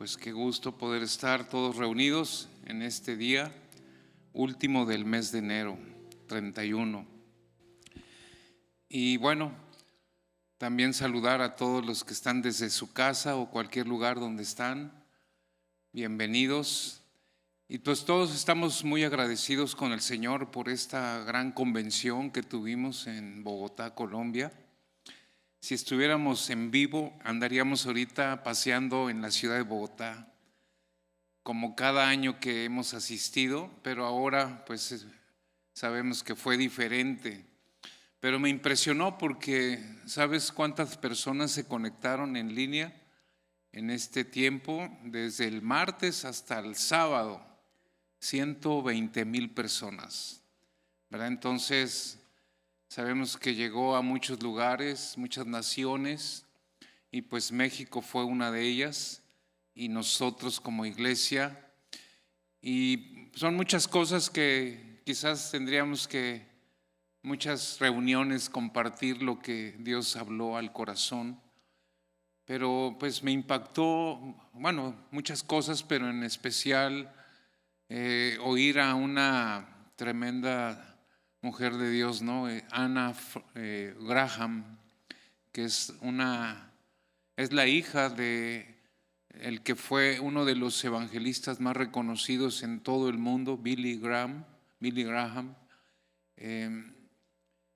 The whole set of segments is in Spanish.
Pues qué gusto poder estar todos reunidos en este día último del mes de enero, 31. Y bueno, también saludar a todos los que están desde su casa o cualquier lugar donde están. Bienvenidos. Y pues todos estamos muy agradecidos con el Señor por esta gran convención que tuvimos en Bogotá, Colombia. Si estuviéramos en vivo, andaríamos ahorita paseando en la ciudad de Bogotá, como cada año que hemos asistido, pero ahora pues sabemos que fue diferente. Pero me impresionó porque ¿sabes cuántas personas se conectaron en línea en este tiempo? Desde el martes hasta el sábado, 120,000 personas, ¿verdad? Entonces sabemos que llegó a muchos lugares, muchas naciones, y pues México fue una de ellas, y nosotros como iglesia. Y son muchas cosas que quizás tendríamos que, muchas reuniones, compartir lo que Dios habló al corazón. Pero pues me impactó, bueno, muchas cosas, pero en especial oír a una tremenda mujer de Dios, ¿no? Anna Graham, que es la hija de el que fue uno de los evangelistas más reconocidos en todo el mundo, Billy Graham.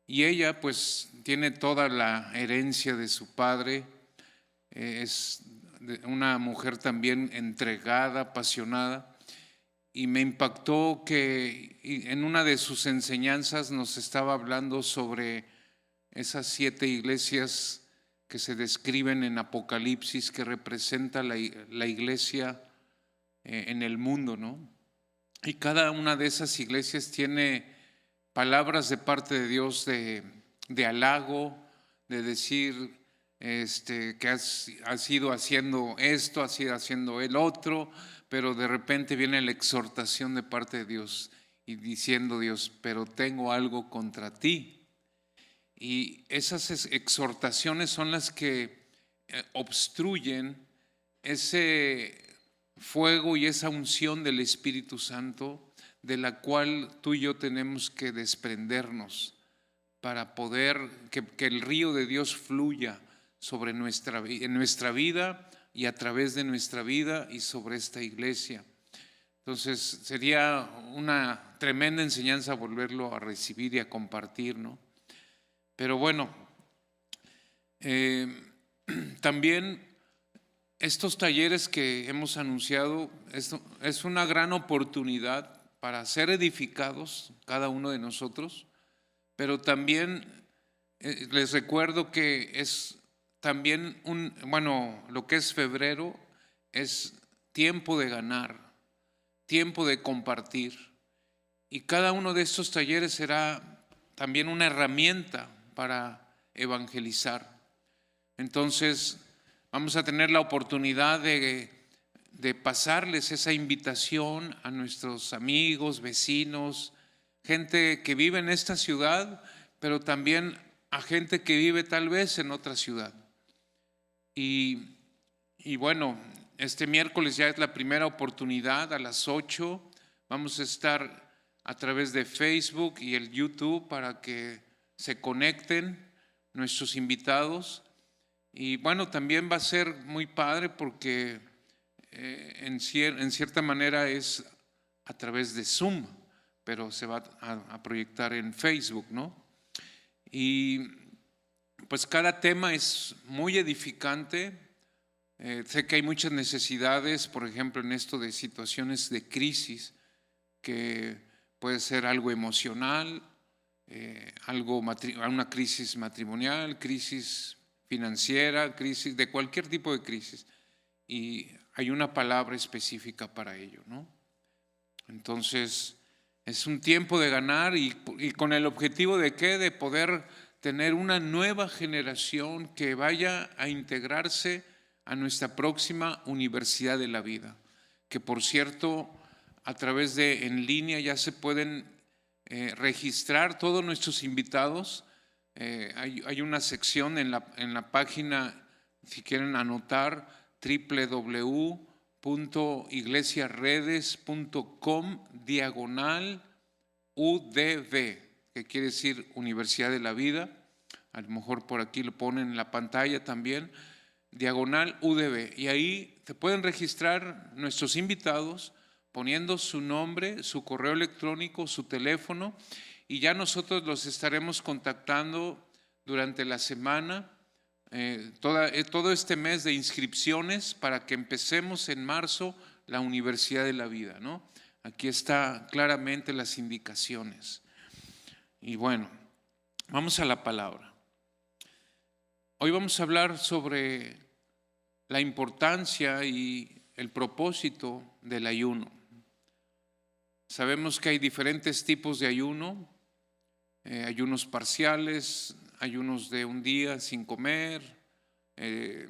Y ella pues tiene toda la herencia de su padre. Es una mujer también entregada, apasionada. Y me impactó que en una de sus enseñanzas nos estaba hablando sobre esas 7 iglesias que se describen en Apocalipsis, que representa la iglesia en el mundo, ¿no? Y cada una de esas iglesias tiene palabras de parte de Dios de halago, de decir que has ido haciendo esto, has ido haciendo el otro, pero de repente viene la exhortación de parte de Dios y diciendo Dios, pero tengo algo contra ti. Y esas exhortaciones son las que obstruyen ese fuego y esa unción del Espíritu Santo, de la cual tú y yo tenemos que desprendernos para poder que el río de Dios fluya sobre en nuestra vida y a través de nuestra vida y sobre esta iglesia. Entonces sería una tremenda enseñanza volverlo a recibir y a compartir, ¿no? Pero bueno, también estos talleres que hemos anunciado es una gran oportunidad para ser edificados cada uno de nosotros, pero también les recuerdo que es también lo que es febrero es tiempo de ganar, tiempo de compartir, y cada uno de estos talleres será también una herramienta para evangelizar. Entonces vamos a tener la oportunidad de pasarles esa invitación a nuestros amigos, vecinos, gente que vive en esta ciudad, pero también a gente que vive tal vez en otra ciudad. Y bueno, este miércoles ya es la primera oportunidad a las 8. Vamos a estar a través de Facebook y el YouTube para que se conecten nuestros invitados. Y bueno, también va a ser muy padre porque en cierta manera es a través de Zoom, pero se va a proyectar en Facebook, ¿no? Y pues cada tema es muy edificante. Sé que hay muchas necesidades, por ejemplo, en esto de situaciones de crisis, que puede ser algo emocional, una crisis matrimonial, crisis financiera, crisis de cualquier tipo de crisis, y hay una palabra específica para ello, ¿no? Entonces es un tiempo de ganar y con el objetivo de ¿qué? De poder tener una nueva generación que vaya a integrarse a nuestra próxima Universidad de la Vida, que por cierto a través de en línea ya se pueden registrar todos nuestros invitados. Hay una sección en la página, si quieren anotar, www www.iglesiaredes.com/UDV, que quiere decir Universidad de la Vida. A lo mejor por aquí lo ponen en la pantalla también, /UDV. Y ahí te pueden registrar nuestros invitados poniendo su nombre, su correo electrónico, su teléfono, y ya nosotros los estaremos contactando durante la semana, todo este mes de inscripciones para que empecemos en marzo la Universidad de la Vida, ¿no? Aquí está claramente las indicaciones. Y bueno, vamos a la palabra. Hoy vamos a hablar sobre la importancia y el propósito del ayuno. Sabemos que hay diferentes tipos de ayuno, ayunos parciales, ayunos de un día sin comer,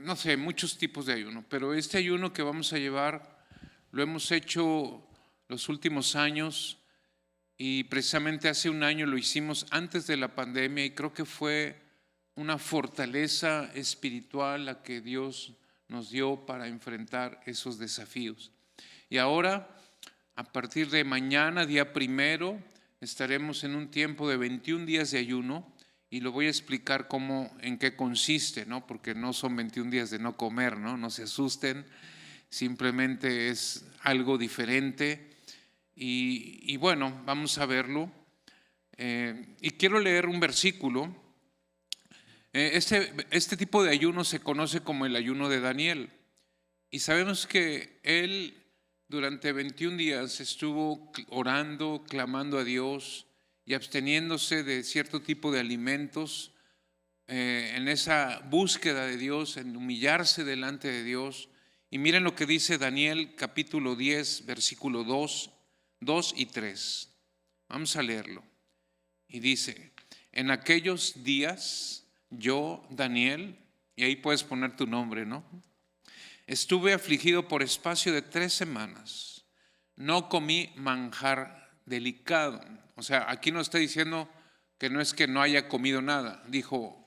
no sé, muchos tipos de ayuno, pero este ayuno que vamos a llevar lo hemos hecho los últimos años y precisamente hace un año lo hicimos antes de la pandemia y creo que fue una fortaleza espiritual la que Dios nos dio para enfrentar esos desafíos. Y ahora, a partir de mañana, día 1, estaremos en un tiempo de 21 días de ayuno y lo voy a explicar en qué consiste, ¿no? Porque no son 21 días de no comer, ¿no? No se asusten, simplemente es algo diferente y bueno, vamos a verlo. Y quiero leer un versículo. Este tipo de ayuno se conoce como el ayuno de Daniel y sabemos que él durante 21 días estuvo orando, clamando a Dios y absteniéndose de cierto tipo de alimentos, en esa búsqueda de Dios, en humillarse delante de Dios. Y miren lo que dice Daniel capítulo 10, versículo 2 y 3. Vamos a leerlo. Y dice: en aquellos días yo, Daniel, y ahí puedes poner tu nombre, ¿no? Estuve afligido por espacio de 3 semanas. No comí manjar delicado. O sea, aquí no está diciendo que no es que no haya comido nada. Dijo,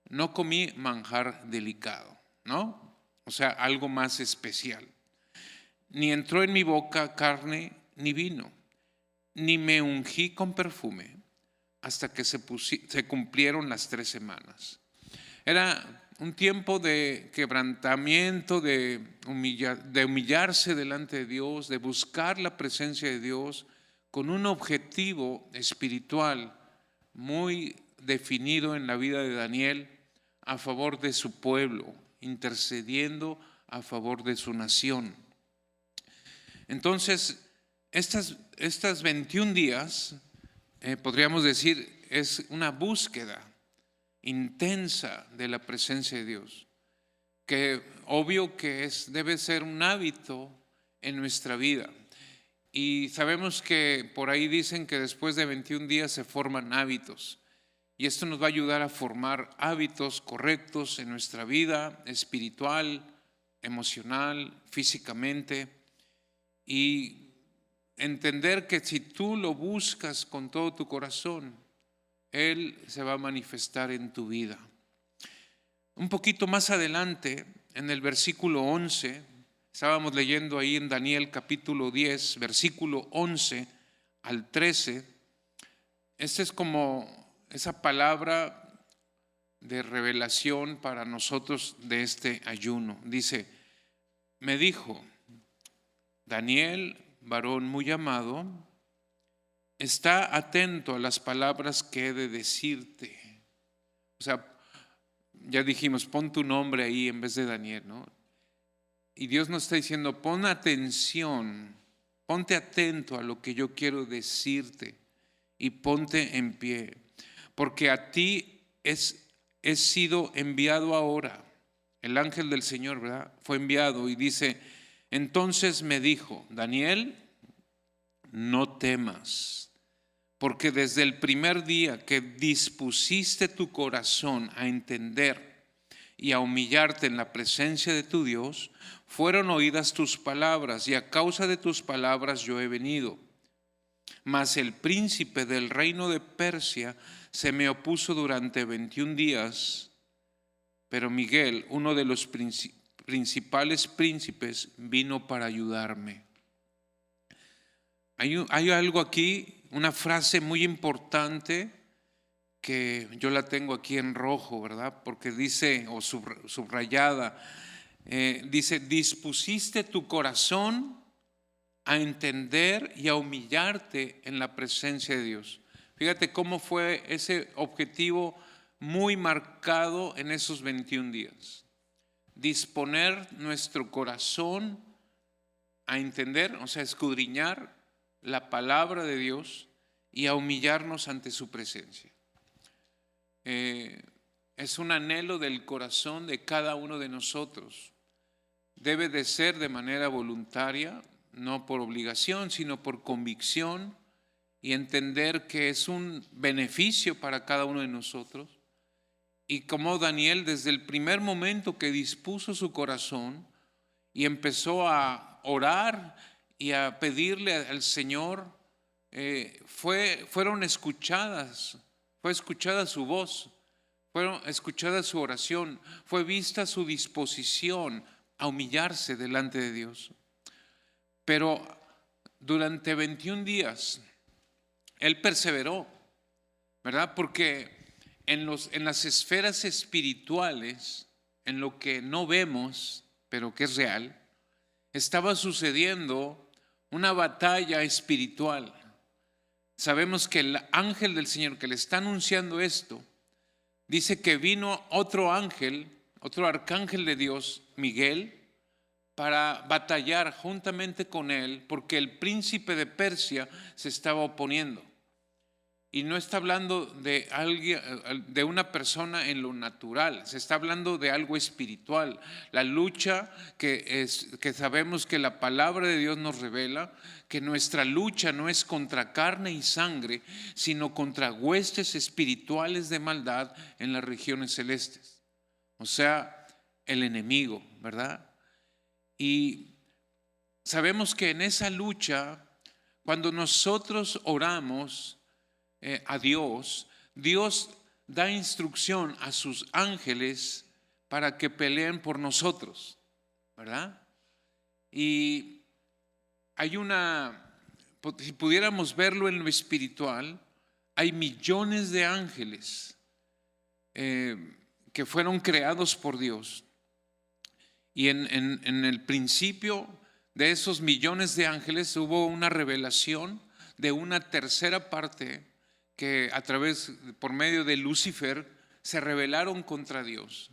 no comí manjar delicado, ¿no? O sea, algo más especial. Ni entró en mi boca carne ni vino, ni me ungí con perfume hasta que se cumplieron las 3 semanas. Era un tiempo de quebrantamiento, de humillarse delante de Dios, de buscar la presencia de Dios con un objetivo espiritual muy definido en la vida de Daniel a favor de su pueblo, intercediendo a favor de su nación. Entonces, estas 21 días, podríamos decir, es una búsqueda intensa de la presencia de Dios, que obvio que debe ser un hábito en nuestra vida. Y sabemos que por ahí dicen que después de 21 días se forman hábitos. Y esto nos va a ayudar a formar hábitos correctos en nuestra vida espiritual, emocional, físicamente. Y entender que si tú lo buscas con todo tu corazón, Él se va a manifestar en tu vida. Un poquito más adelante, en el versículo 11, estábamos leyendo ahí en Daniel capítulo 10, versículo 11 al 13. Esta es como esa palabra de revelación para nosotros de este ayuno. Dice, me dijo, Daniel, varón muy amado, está atento a las palabras que he de decirte. O sea, ya dijimos, pon tu nombre ahí en vez de Daniel, ¿no? Y Dios nos está diciendo, pon atención, ponte atento a lo que yo quiero decirte y ponte en pie, porque a ti he sido enviado ahora. El ángel del Señor, ¿verdad? Fue enviado y dice, entonces me dijo, Daniel, no temas, porque desde el primer día que dispusiste tu corazón a entender y a humillarte en la presencia de tu Dios, fueron oídas tus palabras, y a causa de tus palabras yo he venido. Mas el príncipe del reino de Persia se me opuso durante 21 días, pero Miguel, uno de los principales príncipes vino para ayudarme. Hay algo aquí, una frase muy importante que yo la tengo aquí en rojo, ¿verdad? Porque dice, o subrayada, dice, dispusiste tu corazón a entender y a humillarte en la presencia de Dios. Fíjate cómo fue ese objetivo muy marcado en esos 21 días. Disponer nuestro corazón a entender, o sea, escudriñar la palabra de Dios y a humillarnos ante su presencia. Es un anhelo del corazón de cada uno de nosotros. Debe de ser de manera voluntaria, no por obligación, sino por convicción, y entender que es un beneficio para cada uno de nosotros. Y como Daniel, desde el primer momento que dispuso su corazón y empezó a orar y a pedirle al Señor, fue escuchada su voz, fue escuchada su oración, fue vista su disposición a humillarse delante de Dios. Pero durante 21 días, él perseveró, ¿verdad? Porque en las esferas espirituales, en lo que no vemos, pero que es real, estaba sucediendo una batalla espiritual. Sabemos que el ángel del Señor que le está anunciando esto, dice que vino otro ángel, otro arcángel de Dios, Miguel, para batallar juntamente con él, porque el príncipe de Persia se estaba oponiendo. Y no está hablando de alguien, de una persona en lo natural, se está hablando de algo espiritual. La lucha que sabemos que la palabra de Dios nos revela, que nuestra lucha no es contra carne y sangre, sino contra huestes espirituales de maldad en las regiones celestes. O sea, el enemigo, ¿verdad? Y sabemos que en esa lucha, cuando nosotros oramos a Dios, Dios da instrucción a sus ángeles para que peleen por nosotros, ¿verdad? Y hay si pudiéramos verlo en lo espiritual, hay millones de ángeles que fueron creados por Dios. Y en el principio de esos millones de ángeles hubo una revelación de una tercera parte que por medio de Lucifer, se rebelaron contra Dios.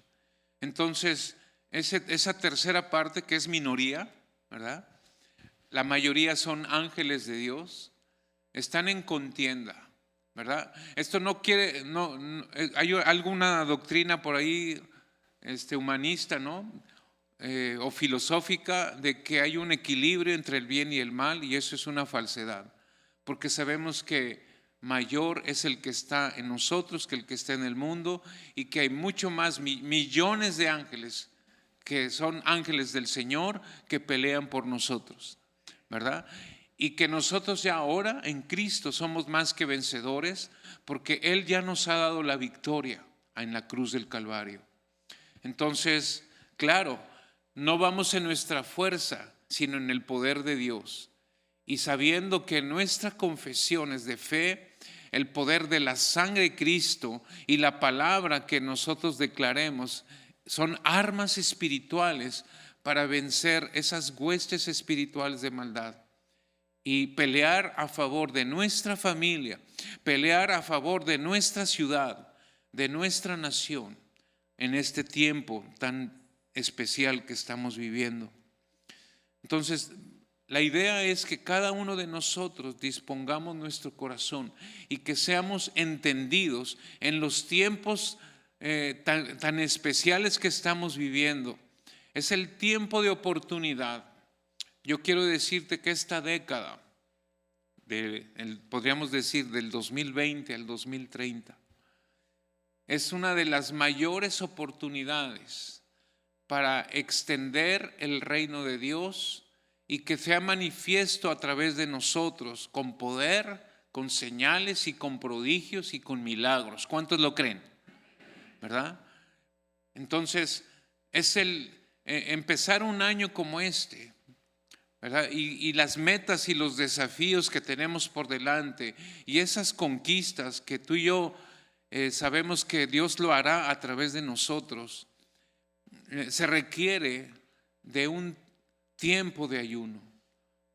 Entonces, esa tercera parte, que es minoría, ¿verdad? La mayoría son ángeles de Dios, están en contienda, ¿verdad? Esto no quiere, hay alguna doctrina por ahí humanista, ¿no? O filosófica, de que hay un equilibrio entre el bien y el mal, y eso es una falsedad, porque sabemos que mayor es el que está en nosotros que el que está en el mundo, y que hay mucho más, millones de ángeles que son ángeles del Señor, que pelean por nosotros, ¿verdad? Y que nosotros ya ahora en Cristo somos más que vencedores, porque Él ya nos ha dado la victoria en la cruz del Calvario. Entonces, claro, no vamos en nuestra fuerza, sino en el poder de Dios. Y sabiendo que nuestra confesión es de fe, el poder de la sangre de Cristo y la palabra que nosotros declaremos son armas espirituales para vencer esas huestes espirituales de maldad y pelear a favor de nuestra familia, pelear a favor de nuestra ciudad, de nuestra nación, en este tiempo tan especial que estamos viviendo. Entonces, la idea es que cada uno de nosotros dispongamos nuestro corazón y que seamos entendidos en los tiempos tan especiales que estamos viviendo. Es el tiempo de oportunidad. Yo quiero decirte que esta década, podríamos decir del 2020 al 2030, es una de las mayores oportunidades para extender el reino de Dios y que sea manifiesto a través de nosotros con poder, con señales y con prodigios y con milagros. ¿Cuántos lo creen? ¿Verdad? Entonces, es empezar un año como este, ¿verdad? Y las metas y los desafíos que tenemos por delante y esas conquistas que tú y yo sabemos que Dios lo hará a través de nosotros, se requiere de un tiempo de ayuno,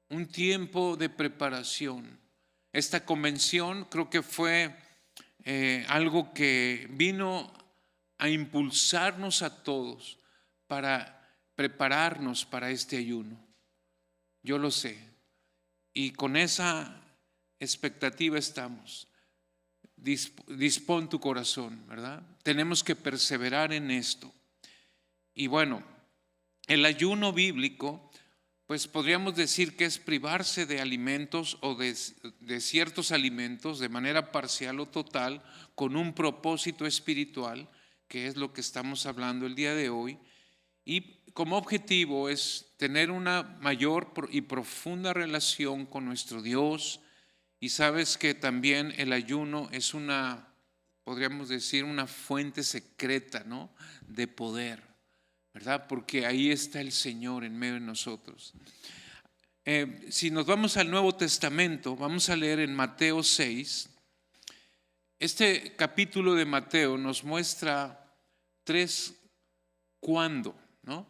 un tiempo de preparación. Esta convención creo que fue algo que vino a impulsarnos a todos para prepararnos para este ayuno. Yo lo sé. Y con esa expectativa estamos. Dispón tu corazón, ¿verdad? Tenemos que perseverar en esto. Y bueno, el ayuno bíblico, pues podríamos decir que es privarse de alimentos o de ciertos alimentos de manera parcial o total con un propósito espiritual, que es lo que estamos hablando el día de hoy. Y como objetivo es tener una mayor y profunda relación con nuestro Dios. Y sabes que también el ayuno es podríamos decir, una fuente secreta, ¿no?, de poder, ¿verdad? Porque ahí está el Señor en medio de nosotros. Si nos vamos al Nuevo Testamento, vamos a leer en Mateo 6. Este capítulo de Mateo nos muestra 3 cuándo, ¿no?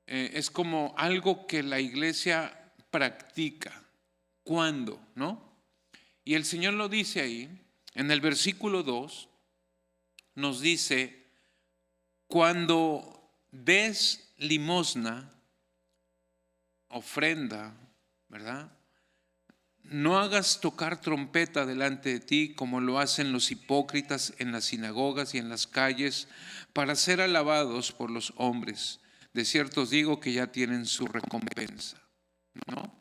Es como algo que la iglesia practica. ¿Cuándo, no? Y el Señor lo dice ahí, en el versículo 2, nos dice: cuando des limosna, ofrenda, ¿verdad? No hagas tocar trompeta delante de ti como lo hacen los hipócritas en las sinagogas y en las calles para ser alabados por los hombres. De cierto os digo que ya tienen su recompensa, ¿no?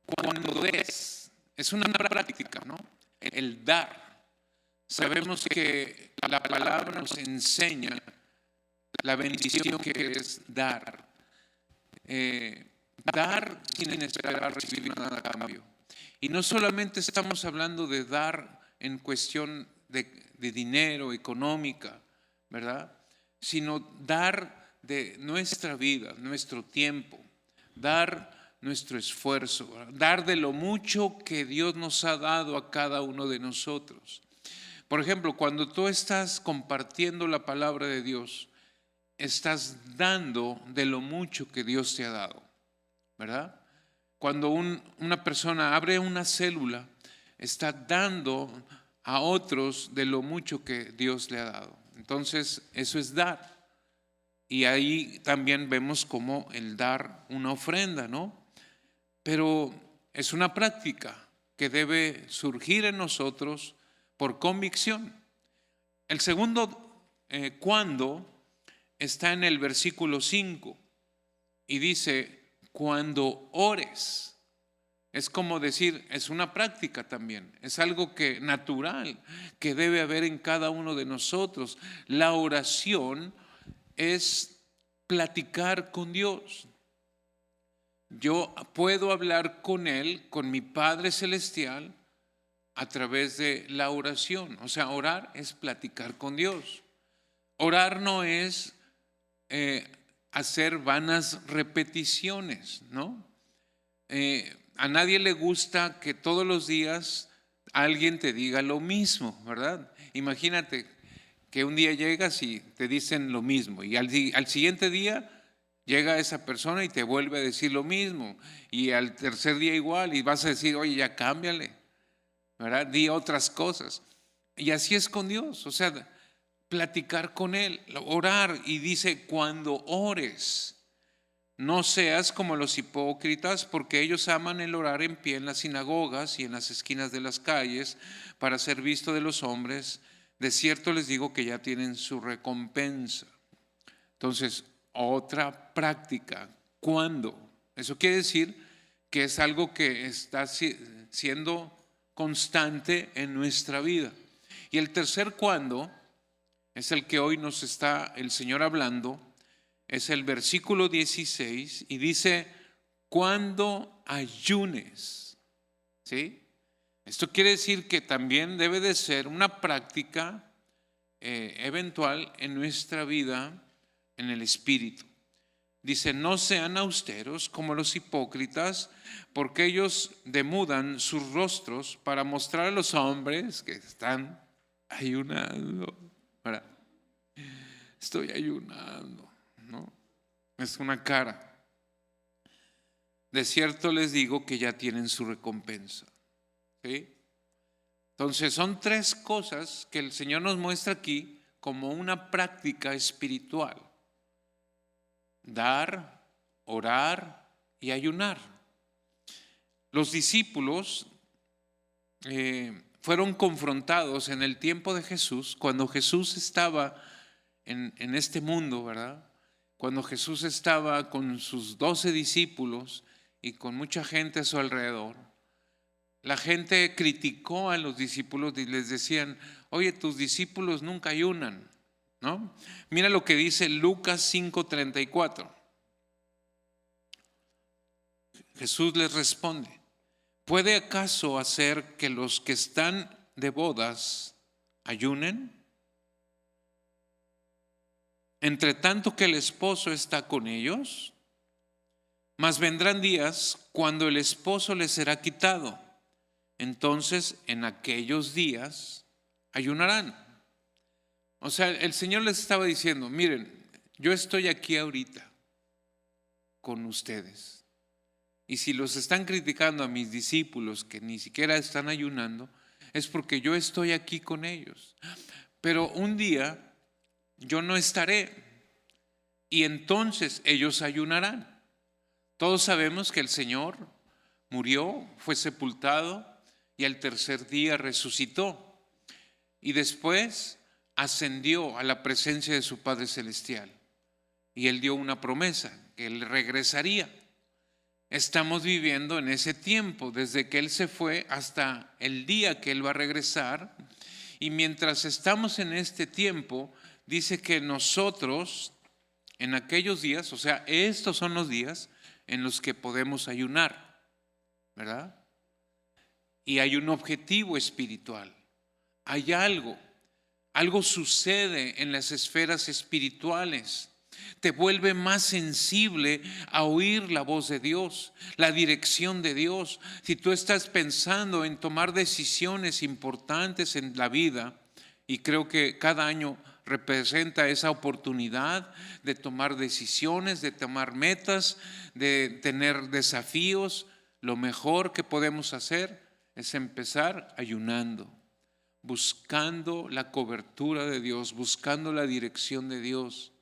Cuando des, es una práctica, ¿no? El dar. Sabemos que la palabra nos enseña la bendición que es dar. Dar sin esperar recibir nada a cambio. Y no solamente estamos hablando de dar en cuestión de dinero, económica, ¿verdad? Sino dar de nuestra vida, nuestro tiempo, dar nuestro esfuerzo, ¿verdad? Dar de lo mucho que Dios nos ha dado a cada uno de nosotros. Por ejemplo, cuando tú estás compartiendo la palabra de Dios, estás dando de lo mucho que Dios te ha dado, ¿verdad? Cuando una persona abre una célula, está dando a otros de lo mucho que Dios le ha dado. Entonces, eso es dar. Y ahí también vemos como el dar una ofrenda, ¿no? Pero es una práctica que debe surgir en nosotros por convicción. El segundo cuándo está en el versículo 5 y dice: cuando ores. Es como decir, es una práctica también, es algo natural que debe haber en cada uno de nosotros. La oración es platicar con Dios. Yo puedo hablar con Él, con mi Padre Celestial, a través de la oración. O sea, orar es platicar con Dios. Orar no es hacer vanas repeticiones, ¿no? A nadie le gusta que todos los días alguien te diga lo mismo, ¿verdad? Imagínate que un día llegas y te dicen lo mismo y al siguiente día llega esa persona y te vuelve a decir lo mismo y al tercer día igual y vas a decir: oye, ya cámbiale, ¿verdad? Di otras cosas. Y así es con Dios, o sea, platicar con Él, orar. Y dice: cuando ores, no seas como los hipócritas, porque ellos aman el orar en pie en las sinagogas y en las esquinas de las calles para ser visto de los hombres. De cierto les digo que ya tienen su recompensa. Entonces, otra práctica. ¿Cuándo? Eso quiere decir que es algo que está siendo constante en nuestra vida. Y el tercer cuándo es el que hoy nos está el Señor hablando. Es el versículo 16 y dice: cuando ayunes. ¿Sí? Esto quiere decir que también debe de ser una práctica eventual en nuestra vida en el Espíritu. Dice, no sean austeros como los hipócritas, porque ellos demudan sus rostros para mostrar a los hombres que están ayunando. Ahora, estoy ayunando, ¿no? Es una cara. De cierto les digo que ya tienen su recompensa. ¿Sí? Entonces son tres cosas que el Señor nos muestra aquí como una práctica espiritual: dar, orar y ayunar. Los discípulos fueron confrontados en el tiempo de Jesús, cuando Jesús estaba en este mundo, ¿verdad? Cuando Jesús estaba con sus 12 discípulos y con mucha gente a su alrededor. La gente criticó a los discípulos y les decían, oye, tus discípulos nunca ayunan, ¿no? Mira lo que dice Lucas 5:34. Jesús les responde, ¿puede acaso hacer que los que están de bodas ayunen? Entre tanto que el esposo está con ellos, mas vendrán días cuando el esposo les será quitado. Entonces, en aquellos días ayunarán. O sea, el Señor les estaba diciendo, miren, yo estoy aquí ahorita con ustedes. Y si los están criticando a mis discípulos que ni siquiera están ayunando, es porque yo estoy aquí con ellos. Pero un día yo no estaré y entonces ellos ayunarán. Todos sabemos que el Señor murió, fue sepultado y al tercer día resucitó. Y después ascendió a la presencia de su Padre Celestial. Y Él dio una promesa, que Él regresaría. Estamos viviendo en ese tiempo, desde que Él se fue hasta el día que Él va a regresar. Y mientras estamos en este tiempo, dice que nosotros, en aquellos días, o sea, estos son los días en los que podemos ayunar, ¿verdad? Y hay un objetivo espiritual. Hay algo sucede en las esferas espirituales. Te vuelve más sensible a oír la voz de Dios, la dirección de Dios. Si tú estás pensando en tomar decisiones importantes en la vida, y creo que cada año representa esa oportunidad de tomar decisiones, de tomar metas, de tener desafíos, lo mejor que podemos hacer es empezar ayunando, buscando la cobertura de Dios, buscando la dirección de Dios,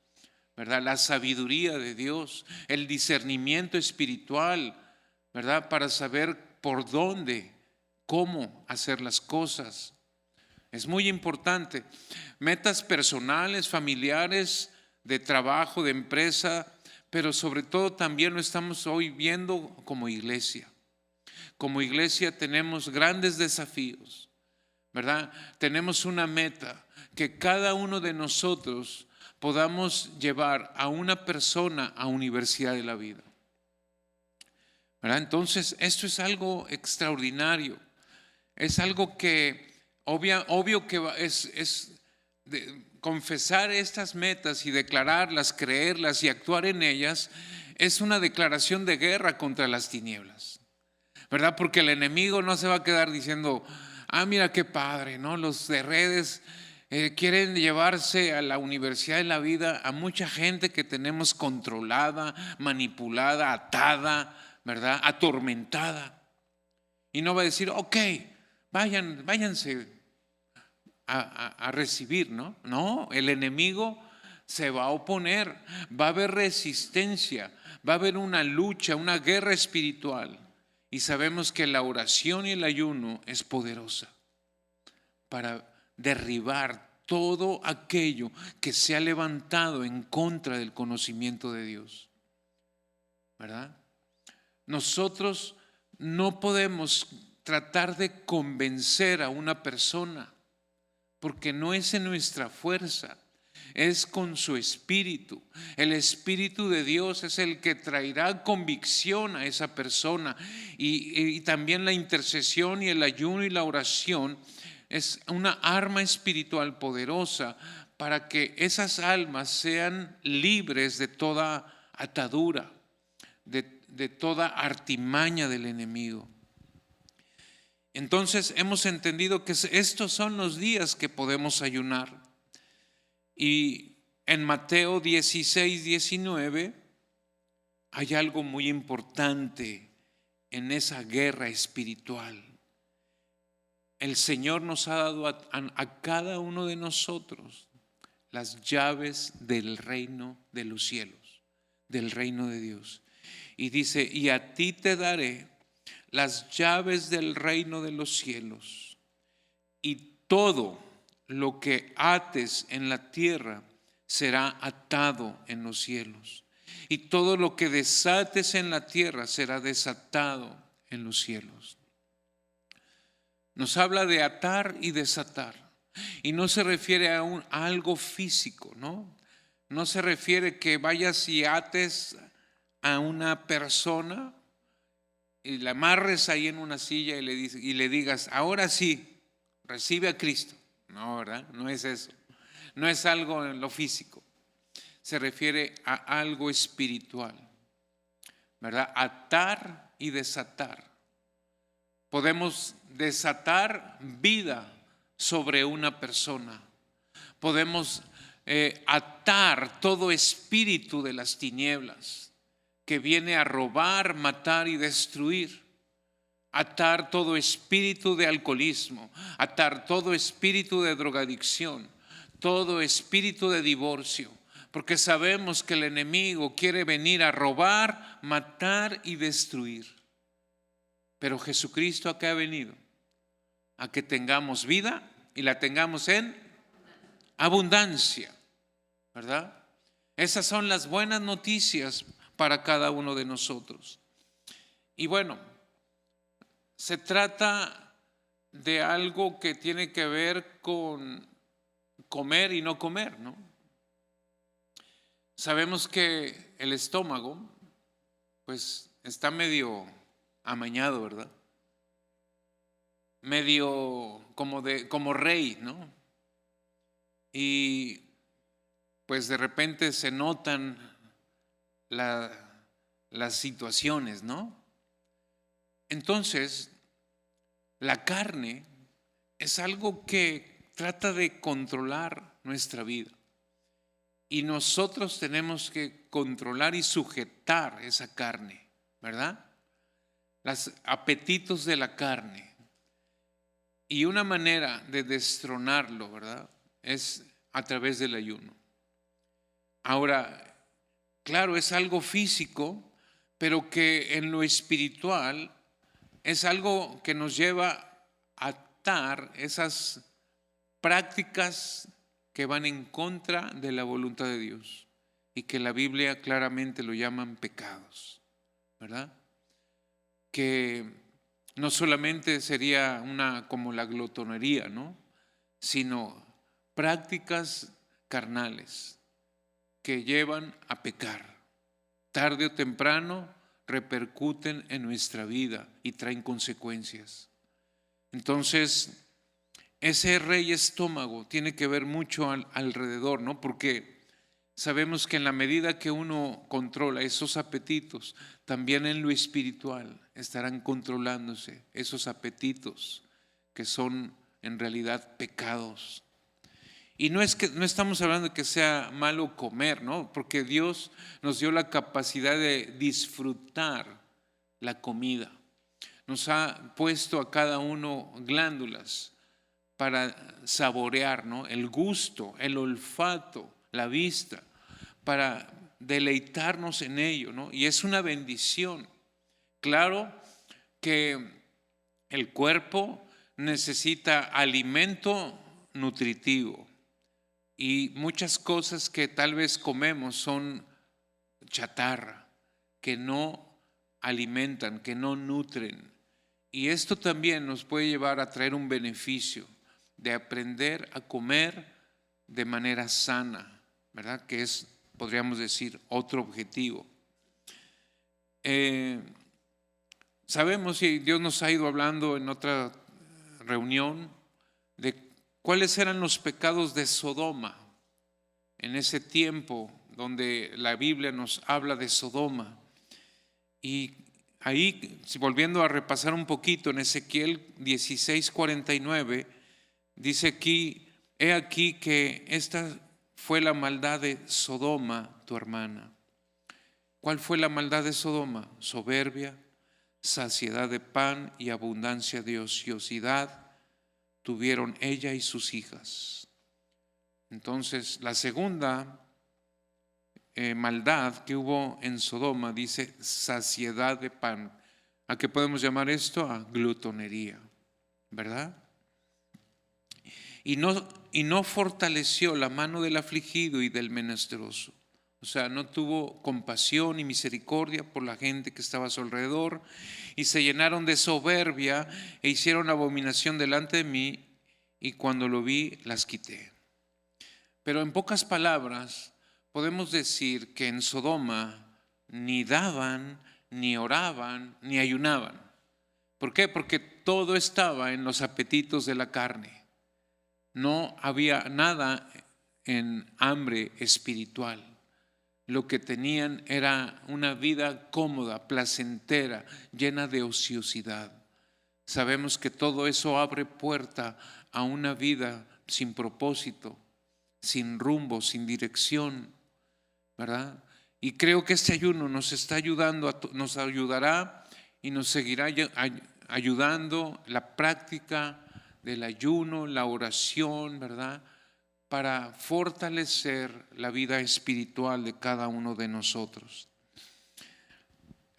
¿verdad? La sabiduría de Dios, el discernimiento espiritual, ¿verdad? Para saber por dónde, cómo hacer las cosas. Es muy importante. Metas personales, familiares, de trabajo, de empresa, pero sobre todo también lo estamos hoy viendo como iglesia. Como iglesia tenemos grandes desafíos, ¿verdad? Tenemos una meta, que cada uno de nosotros podamos llevar a una persona a universidad de la vida, ¿verdad? Entonces, esto es algo extraordinario. Es algo que obvio que es confesar estas metas y declararlas, creerlas y actuar en ellas, es una declaración de guerra contra las tinieblas, ¿verdad? Porque el enemigo no se va a quedar diciendo, mira qué padre, ¿no? Los de redes quieren llevarse a la universidad de la vida a mucha gente que tenemos controlada, manipulada, atada, ¿verdad? Atormentada. Y no va a decir, ok, váyanse a recibir, ¿no? No, el enemigo se va a oponer, va a haber resistencia, va a haber una lucha, una guerra espiritual. Y sabemos que la oración y el ayuno es poderosa para derribar todo aquello que se ha levantado en contra del conocimiento de Dios, ¿verdad? Nosotros no podemos tratar de convencer a una persona, porque no es en nuestra fuerza, es con su espíritu. El Espíritu de Dios es el que traerá convicción a esa persona, y también la intercesión y el ayuno y la oración es una arma espiritual poderosa para que esas almas sean libres de toda atadura, de toda artimaña del enemigo. Entonces hemos entendido que estos son los días que podemos ayunar. Y en Mateo 16, 19 hay algo muy importante en esa guerra espiritual. El Señor nos ha dado a cada uno de nosotros las llaves del reino de los cielos, del reino de Dios. Y dice, y a ti te daré las llaves del reino de los cielos, y todo lo que ates en la tierra será atado en los cielos, y todo lo que desates en la tierra será desatado en los cielos. Nos habla de atar y desatar, y no se refiere a algo físico, ¿no? No se refiere que vayas y ates a una persona y la amarres ahí en una silla y le digas, ahora sí, recibe a Cristo. No, ¿verdad? No es eso. No es algo en lo físico. Se refiere a algo espiritual, ¿verdad? Atar y desatar. Podemos desatar vida sobre una persona. Podemos atar todo espíritu de las tinieblas que viene a robar, matar y destruir. Atar todo espíritu de alcoholismo, atar todo espíritu de drogadicción, todo espíritu de divorcio, porque sabemos que el enemigo quiere venir a robar, matar y destruir. Pero Jesucristo acá ha venido a que tengamos vida y la tengamos en abundancia, ¿verdad? Esas son las buenas noticias para cada uno de nosotros. Y bueno, se trata de algo que tiene que ver con comer y no comer, ¿no? Sabemos que el estómago, pues, está medio amañado, ¿verdad? Medio como rey, ¿no? Y pues de repente se notan las situaciones, ¿no? Entonces, la carne es algo que trata de controlar nuestra vida. Y nosotros tenemos que controlar y sujetar esa carne, ¿verdad? Los apetitos de la carne. Y una manera de destronarlo, ¿verdad?, es a través del ayuno. Ahora, claro, es algo físico, pero que en lo espiritual es algo que nos lleva a atar esas prácticas que van en contra de la voluntad de Dios y que la Biblia claramente lo llaman pecados, ¿verdad? Que no solamente sería como la glotonería, ¿no?, sino prácticas carnales que llevan a pecar. Tarde o temprano repercuten en nuestra vida y traen consecuencias. Entonces, ese rey estómago tiene que ver mucho alrededor, ¿no? Porque sabemos que en la medida que uno controla esos apetitos, también en lo espiritual estarán controlándose esos apetitos que son en realidad pecados. Y no estamos hablando de que sea malo comer, ¿no? Porque Dios nos dio la capacidad de disfrutar la comida. Nos ha puesto a cada uno glándulas para saborear, ¿no?, el gusto, el olfato, la vista, para deleitarnos en ello, ¿no? Y es una bendición. Claro que el cuerpo necesita alimento nutritivo y muchas cosas que tal vez comemos son chatarra, que no alimentan, que no nutren. Y esto también nos puede llevar a traer un beneficio de aprender a comer de manera sana, ¿verdad? Que es, podríamos decir, otro objetivo. Sabemos, y Dios nos ha ido hablando en otra reunión, de cuáles eran los pecados de Sodoma en ese tiempo donde la Biblia nos habla de Sodoma. Y ahí, volviendo a repasar un poquito, en Ezequiel 16:49, dice aquí: he aquí que esta fue la maldad de Sodoma, tu hermana. ¿Cuál fue la maldad de Sodoma? Soberbia, saciedad de pan y abundancia de ociosidad tuvieron ella y sus hijas. Entonces, la segunda maldad que hubo en Sodoma, dice saciedad de pan. ¿A qué podemos llamar esto? A glutonería, ¿verdad? Y no fortaleció la mano del afligido y del menesteroso. O sea, no tuvo compasión y misericordia por la gente que estaba a su alrededor, y se llenaron de soberbia e hicieron abominación delante de mí, y cuando lo vi las quité. Pero en pocas palabras podemos decir que en Sodoma ni daban, ni oraban, ni ayunaban. ¿Por qué? Porque todo estaba en los apetitos de la carne. No había nada en hambre espiritual. Lo que tenían era una vida cómoda, placentera, llena de ociosidad. Sabemos que todo eso abre puerta a una vida sin propósito, sin rumbo, sin dirección, ¿verdad? Y creo que este ayuno nos está ayudando, nos ayudará y nos seguirá ayudando la práctica del ayuno, la oración, ¿verdad?, para fortalecer la vida espiritual de cada uno de nosotros.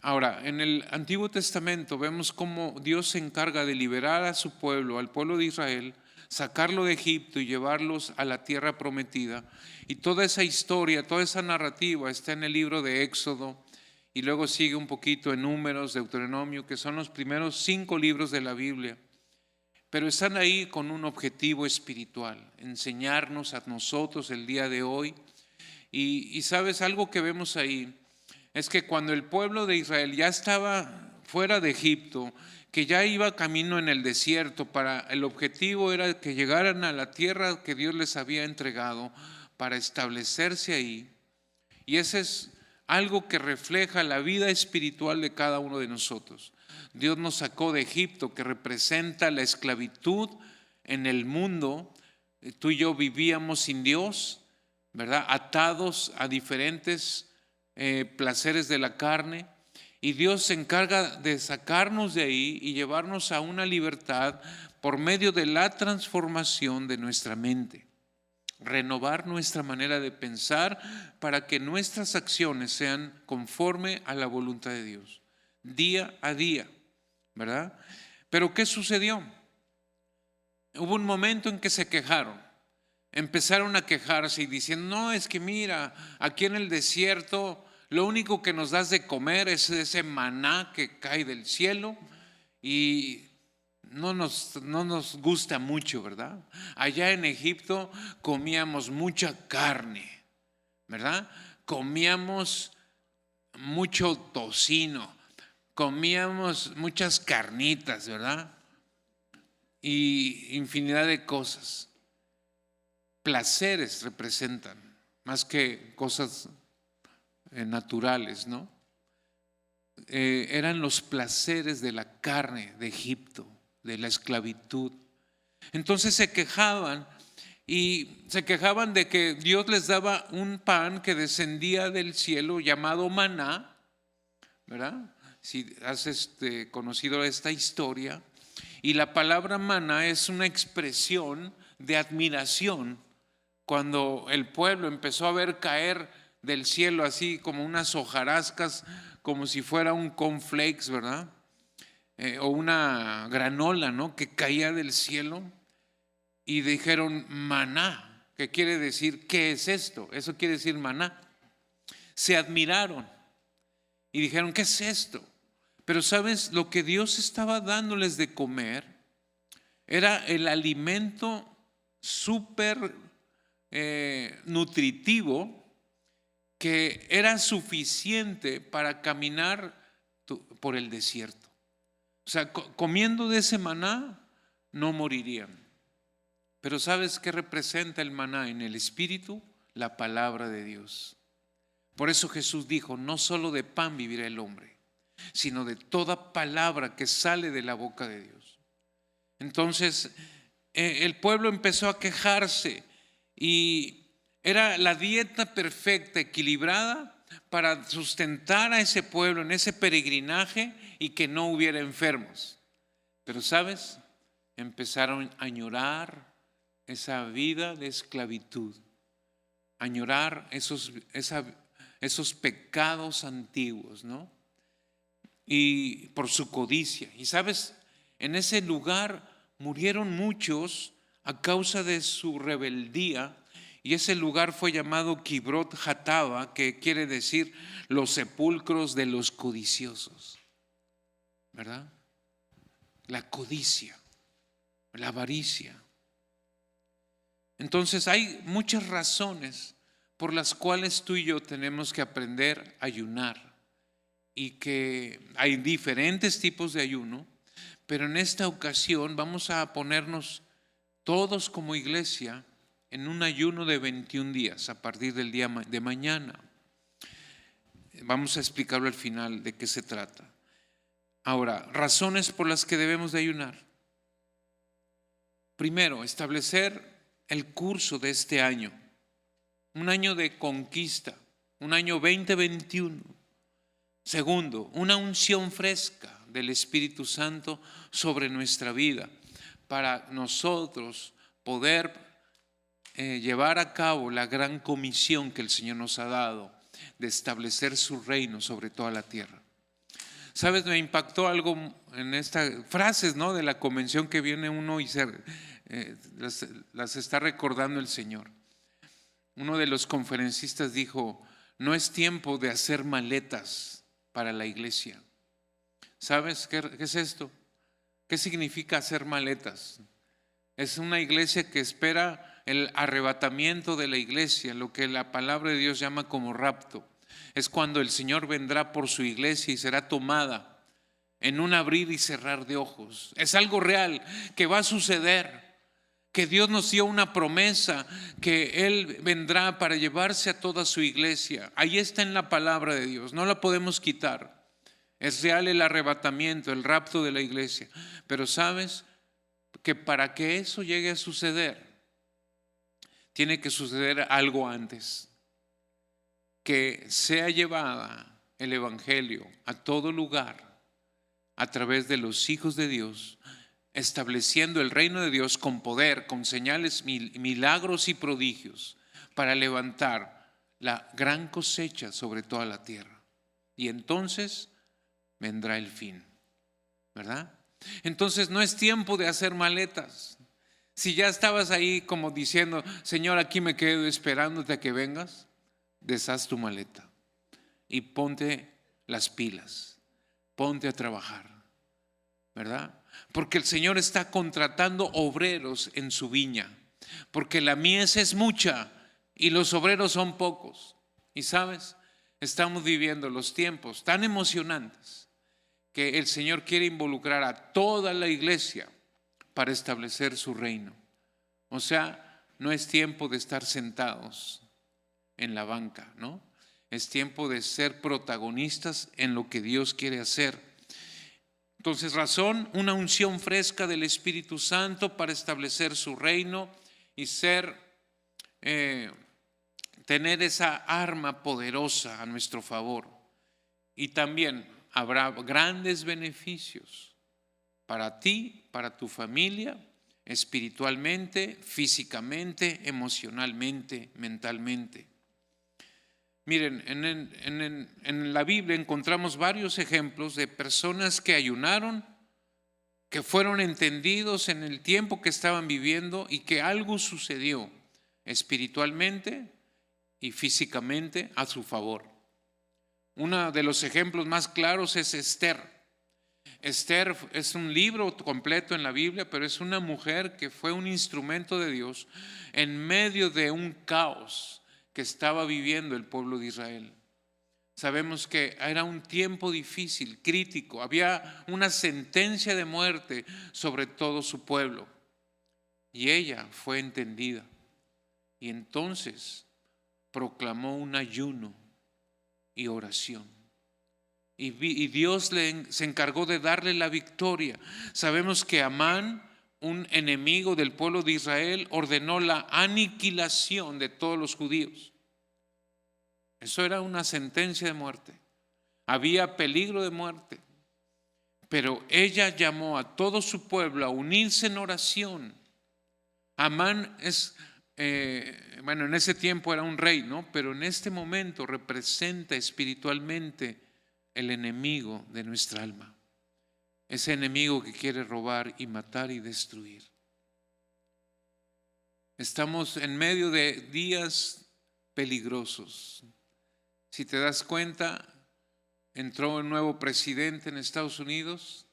Ahora, en el Antiguo Testamento vemos cómo Dios se encarga de liberar a su pueblo, al pueblo de Israel, sacarlo de Egipto y llevarlos a la tierra prometida. Y toda esa historia, toda esa narrativa está en el libro de Éxodo, y luego sigue un poquito en Números, Deuteronomio, que son los primeros 5 libros de la Biblia. Pero están ahí con un objetivo espiritual: enseñarnos a nosotros el día de hoy. Y sabes, algo que vemos ahí es que cuando el pueblo de Israel ya estaba fuera de Egipto, que ya iba camino en el desierto, el objetivo era que llegaran a la tierra que Dios les había entregado para establecerse ahí. Y ese es algo que refleja la vida espiritual de cada uno de nosotros. Dios nos sacó de Egipto, que representa la esclavitud en el mundo. Tú y yo vivíamos sin Dios, ¿verdad?, atados a diferentes placeres de la carne, y Dios se encarga de sacarnos de ahí y llevarnos a una libertad por medio de la transformación de nuestra mente, renovar nuestra manera de pensar para que nuestras acciones sean conforme a la voluntad de Dios, día a día, ¿verdad? Pero ¿qué sucedió? Hubo un momento en que se quejaron. Empezaron a quejarse y diciendo: no, es que mira, aquí en el desierto lo único que nos das de comer es ese maná que cae del cielo, y no nos gusta mucho, ¿verdad? Allá en Egipto comíamos mucha carne, ¿verdad? Comíamos mucho tocino, comíamos muchas carnitas, ¿verdad? Y infinidad de cosas. Placeres representan, más que cosas naturales, ¿no? Eran los placeres de la carne de Egipto, de la esclavitud. Entonces se quejaban, y se quejaban de que Dios les daba un pan que descendía del cielo llamado maná, ¿verdad? Si has conocido esta historia. Y la palabra maná es una expresión de admiración. Cuando el pueblo empezó a ver caer del cielo así como unas hojarascas, como si fuera un cornflakes, ¿verdad? O una granola, ¿no?, que caía del cielo, y dijeron: maná, ¿qué quiere decir? ¿Qué es esto? Eso quiere decir maná. Se admiraron y dijeron: ¿qué es esto? Pero ¿sabes? Lo que Dios estaba dándoles de comer era el alimento súper nutritivo, que era suficiente para caminar por el desierto. O sea, comiendo de ese maná no morirían. Pero ¿sabes qué representa el maná en el espíritu? La palabra de Dios. Por eso Jesús dijo, no solo de pan vivirá el hombre, sino de toda palabra que sale de la boca de Dios. Entonces, el pueblo empezó a quejarse y era la dieta perfecta, equilibrada, para sustentar a ese pueblo en ese peregrinaje y que no hubiera enfermos. Pero, ¿sabes? Empezaron a añorar esa vida de esclavitud, añorar esos pecados antiguos, ¿no? Y por su codicia. Y, ¿sabes? En ese lugar murieron muchos a causa de su rebeldía. Y ese lugar fue llamado Kibrot Hatava, que quiere decir los sepulcros de los codiciosos, ¿verdad? La codicia, la avaricia. Entonces hay muchas razones por las cuales tú y yo tenemos que aprender a ayunar, y que hay diferentes tipos de ayuno, pero en esta ocasión vamos a ponernos todos como iglesia en un ayuno de 21 días a partir del día de mañana. Vamos a explicarlo al final de qué se trata. Ahora, razones por las que debemos de ayunar. Primero, establecer el curso de este año, un año de conquista, un año 2021. Segundo, una unción fresca del Espíritu Santo sobre nuestra vida para nosotros poder llevar a cabo la gran comisión que el Señor nos ha dado de establecer su reino sobre toda la tierra. ¿Sabes? Me impactó algo en estas frases, ¿no?, de la convención que viene uno y las está recordando el Señor. Uno de los conferencistas dijo, no es tiempo de hacer maletas para la iglesia. ¿Sabes qué es esto? ¿Qué significa hacer maletas? Es una iglesia que espera el arrebatamiento de la iglesia, lo que la palabra de Dios llama como rapto. Es cuando el Señor vendrá por su iglesia y será tomada en un abrir y cerrar de ojos. Es algo real que va a suceder, que Dios nos dio una promesa, que Él vendrá para llevarse a toda su iglesia. Ahí está en la palabra de Dios, no la podemos quitar. Es real el arrebatamiento, el rapto de la iglesia. Pero ¿sabes? Que para que eso llegue a suceder, tiene que suceder algo antes, que sea llevada el evangelio a todo lugar a través de los hijos de Dios, estableciendo el reino de Dios con poder, con señales, milagros y prodigios, para levantar la gran cosecha sobre toda la tierra. Y entonces vendrá el fin, ¿verdad? Entonces no es tiempo de hacer maletas. Si ya estabas ahí como diciendo, Señor, aquí me quedo esperándote a que vengas, deshaz tu maleta y ponte las pilas, ponte a trabajar, ¿verdad? Porque el Señor está contratando obreros en su viña, porque la mies es mucha y los obreros son pocos. Y sabes, estamos viviendo los tiempos tan emocionantes que el Señor quiere involucrar a toda la iglesia para establecer su reino. O sea, no es tiempo de estar sentados en la banca, ¿no? Es tiempo de ser protagonistas en lo que Dios quiere hacer. Entonces, razón, una unción fresca del Espíritu Santo para establecer su reino y tener esa arma poderosa a nuestro favor. Y también habrá grandes beneficios para ti, para tu familia, espiritualmente, físicamente, emocionalmente, mentalmente. Miren, en la Biblia encontramos varios ejemplos de personas que ayunaron, que fueron entendidos en el tiempo que estaban viviendo y que algo sucedió espiritualmente y físicamente a su favor. Uno de los ejemplos más claros es Esther. Esther es un libro completo en la Biblia, pero es una mujer que fue un instrumento de Dios en medio de un caos que estaba viviendo el pueblo de Israel. Sabemos que era un tiempo difícil, crítico, había una sentencia de muerte sobre todo su pueblo y ella fue entendida y entonces proclamó un ayuno y oración. Y Dios se encargó de darle la victoria. Sabemos que Amán, un enemigo del pueblo de Israel, ordenó la aniquilación de todos los judíos. Eso era una sentencia de muerte. Había peligro de muerte. Pero ella llamó a todo su pueblo a unirse en oración. Amán en ese tiempo era un rey, ¿no? Pero en este momento representa espiritualmente el enemigo de nuestra alma. Ese enemigo que quiere robar y matar y destruir. Estamos en medio de días peligrosos. Si te das cuenta, entró un nuevo presidente en Estados Unidos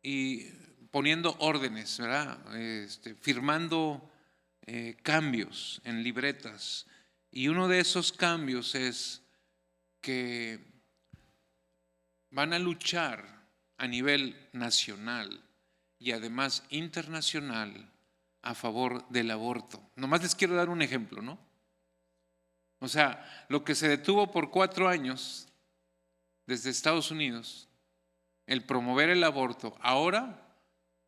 y poniendo órdenes, ¿verdad? Firmando cambios en libretas. Y uno de esos cambios es que van a luchar a nivel nacional y además internacional a favor del aborto. Nomás les quiero dar un ejemplo, ¿no? O sea, lo que se detuvo por 4 años desde Estados Unidos, el promover el aborto, ahora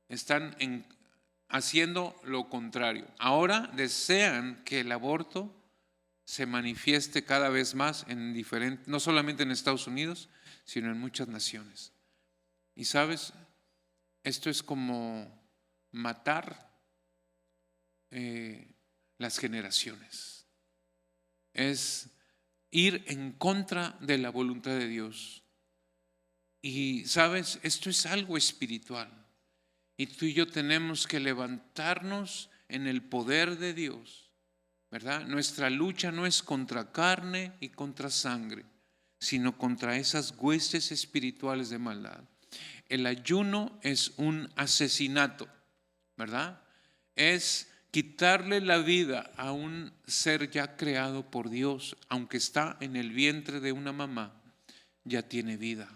están haciendo lo contrario. Ahora desean que el aborto se manifieste cada vez más no solamente en Estados Unidos, sino en muchas naciones. Y sabes, esto es como matar las generaciones. Es ir en contra de la voluntad de Dios. Y sabes, esto es algo espiritual. Y tú y yo tenemos que levantarnos en el poder de Dios, ¿verdad? Nuestra lucha no es contra carne y contra sangre, sino contra esas huestes espirituales de maldad. El ayuno es un asesinato, ¿verdad? Es quitarle la vida a un ser ya creado por Dios, aunque está en el vientre de una mamá, ya tiene vida,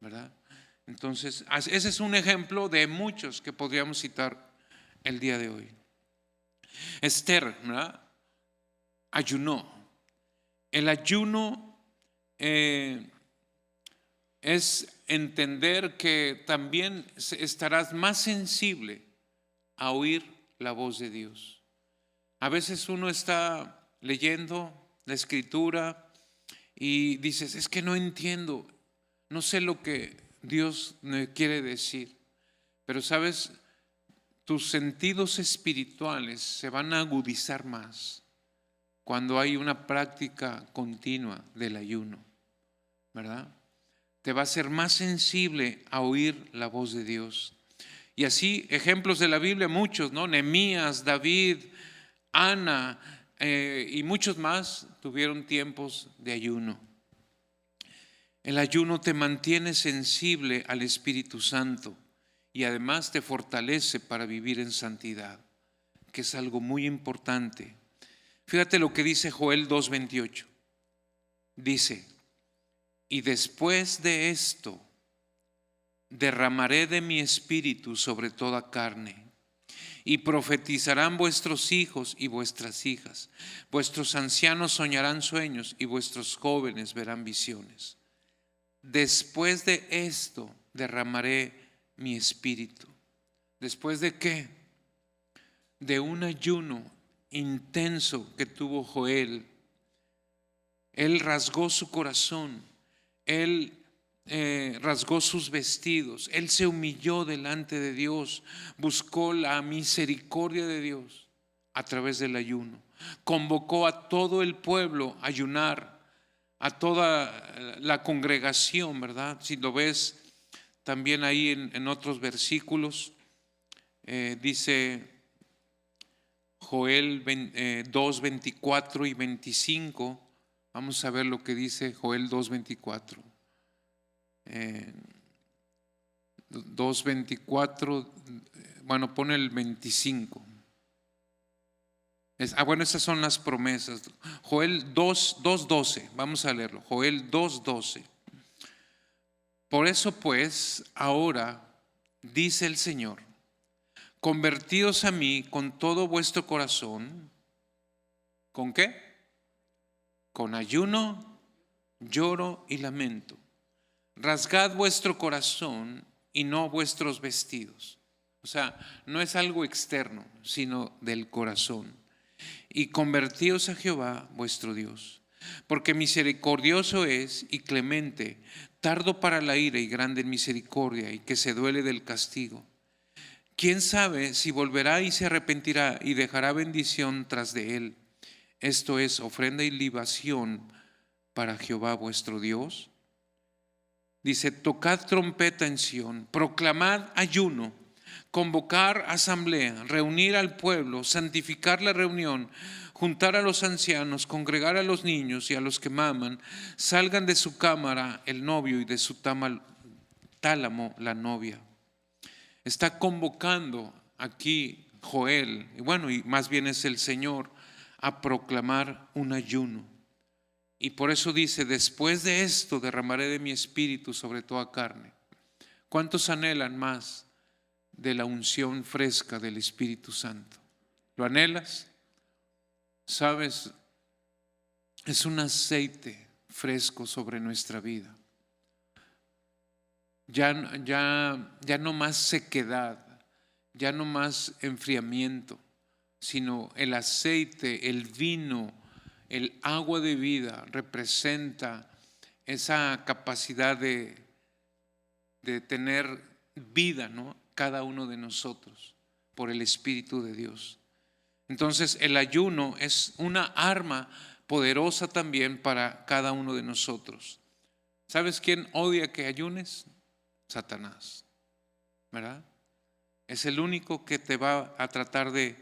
¿verdad? Entonces, ese es un ejemplo de muchos que podríamos citar el día de hoy. Esther, ¿verdad? Ayunó. El ayuno es entender que también estarás más sensible a oír la voz de Dios. A veces uno está leyendo la escritura y dices, es que no entiendo, no sé lo que Dios me quiere decir. Pero sabes, tus sentidos espirituales se van a agudizar más cuando hay una práctica continua del ayuno, ¿verdad? Te va a ser más sensible a oír la voz de Dios. Y así, ejemplos de la Biblia, muchos, ¿no? Nehemías, David, Ana y muchos más tuvieron tiempos de ayuno. El ayuno te mantiene sensible al Espíritu Santo y además te fortalece para vivir en santidad, que es algo muy importante. Fíjate lo que dice Joel 2:28. Dice, y después de esto derramaré de mi espíritu sobre toda carne, y profetizarán vuestros hijos y vuestras hijas. Vuestros ancianos soñarán sueños y vuestros jóvenes verán visiones. Después de esto derramaré mi espíritu. ¿Después de qué? De un ayuno intenso que tuvo Joel. Él rasgó su corazón, él rasgó sus vestidos, él se humilló delante de Dios, buscó la misericordia de Dios a través del ayuno. Convocó a todo el pueblo a ayunar, a toda la congregación, ¿verdad? Si lo ves también ahí en otros versículos, dice Joel 2, 24 y 25. Vamos a ver lo que dice Joel 2:24. 2:24, bueno, pone el 25. Esas son las promesas. Joel 2:12, vamos a leerlo. Joel 2:12. Por eso pues, ahora, dice el Señor, convertíos a mí con todo vuestro corazón. ¿Con qué? Con ayuno lloro y lamento. Rasgad vuestro corazón y no vuestros vestidos. O sea, no es algo externo, sino del corazón. Y convertíos a Jehová vuestro Dios, porque misericordioso es y clemente, tardo para la ira y grande en misericordia, y que se duele del castigo. ¿Quién sabe si volverá y se arrepentirá y dejará bendición tras de él? Esto es ofrenda y libación para Jehová vuestro Dios. Dice, tocad trompeta en Sión, proclamad ayuno, convocar asamblea, reunir al pueblo, santificar la reunión, juntar a los ancianos, congregar a los niños y a los que maman, salgan de su cámara el novio y de su tálamo la novia. Está convocando aquí Joel, y más bien es el Señor, a proclamar un ayuno. Y por eso dice, después de esto derramaré de mi espíritu sobre toda carne. ¿Cuántos anhelan más de la unción fresca del Espíritu Santo? ¿Lo anhelas? Sabes, es un aceite fresco sobre nuestra vida. Ya no más sequedad, ya no más enfriamiento, sino el aceite, el vino, el agua de vida representa esa capacidad de tener vida, ¿no? Cada uno de nosotros por el Espíritu de Dios. Entonces el ayuno es una arma poderosa también para cada uno de nosotros. ¿Sabes quién odia que ayunes? Satanás, ¿verdad? Es el único que te va a tratar de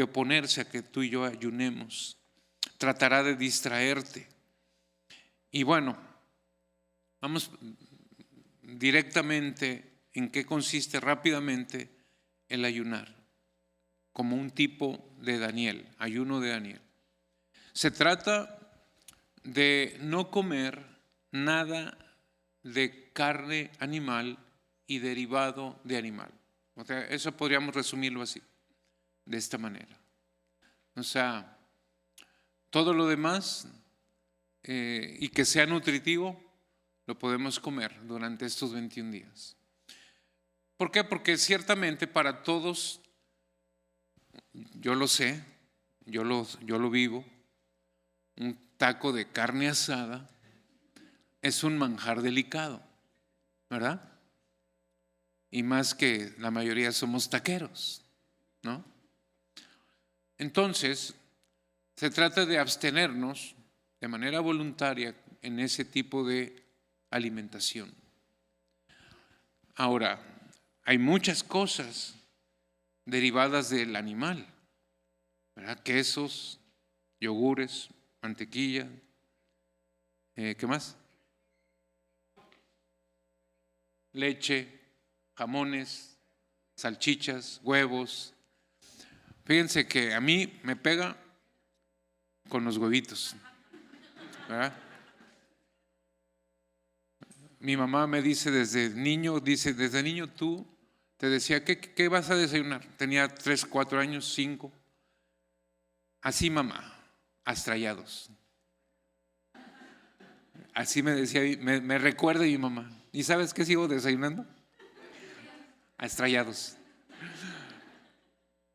oponerse a que tú y yo ayunemos. Tratará de distraerte. Y bueno, vamos directamente en qué consiste rápidamente el ayunar, como un tipo de Daniel, ayuno de Daniel. Se trata de no comer nada de carne animal y derivado de animal. O sea, eso podríamos resumirlo así, de esta manera. O sea, todo lo demás y que sea nutritivo lo podemos comer durante estos 21 días. ¿Por qué? Porque ciertamente para todos, yo lo sé, yo lo vivo, un taco de carne asada es un manjar delicado, ¿verdad? Y más que la mayoría somos taqueros, ¿no? Entonces, se trata de abstenernos de manera voluntaria en ese tipo de alimentación. Ahora, hay muchas cosas derivadas del animal, ¿verdad? Quesos, yogures, mantequilla, ¿qué más? Leche, jamones, salchichas, huevos. Fíjense que a mí me pega con los huevitos, ¿verdad? Mi mamá me dice desde niño tú te decía, ¿qué vas a desayunar? Tenía 3, 4 años, 5. Así, mamá, astrallados. Así me decía, me recuerda mi mamá. ¿Y sabes qué sigo desayunando? Astrallados.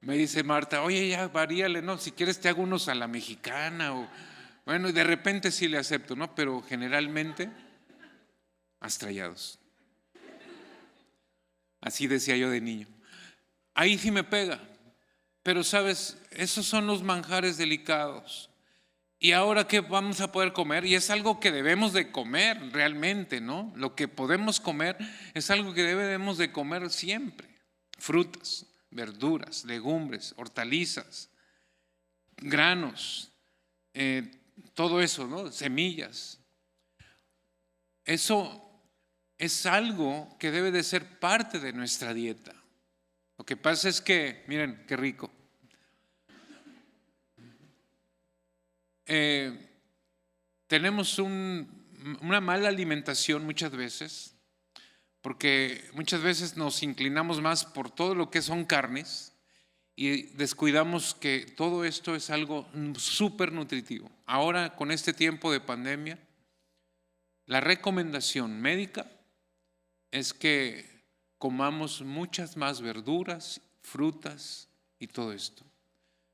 Me dice Marta, oye, ya varíale, ¿no? Si quieres te hago unos a la mexicana. Bueno, y de repente sí le acepto, ¿no? Pero generalmente, astrallados. Así decía yo de niño. Ahí sí me pega. Pero sabes, esos son los manjares delicados. ¿Y ahora qué vamos a poder comer? Y es algo que debemos de comer realmente, ¿no? Lo que podemos comer es algo que debemos de comer siempre. Frutas, verduras, legumbres, hortalizas, granos, todo eso, ¿no? Semillas. Eso es algo que debe de ser parte de nuestra dieta. Lo que pasa es que, miren, qué rico. Tenemos una mala alimentación muchas veces, porque muchas veces nos inclinamos más por todo lo que son carnes y descuidamos que todo esto es algo súper nutritivo. Ahora, con este tiempo de pandemia, La recomendación médica es que comamos muchas más verduras, frutas y todo esto.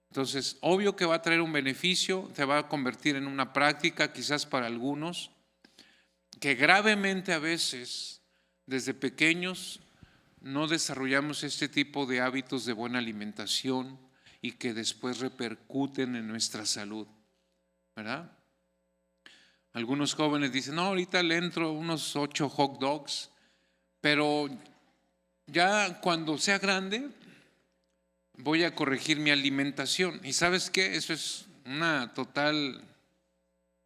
Entonces, obvio que va a traer un beneficio, se va a convertir en una práctica quizás para algunos, que gravemente a veces, desde pequeños, no desarrollamos este tipo de hábitos de buena alimentación y que después repercuten en nuestra salud, ¿verdad? Algunos jóvenes dicen, no, ahorita le entro unos 8 hot dogs, pero ya cuando sea grande voy a corregir mi alimentación. ¿Y sabes qué? Eso es una total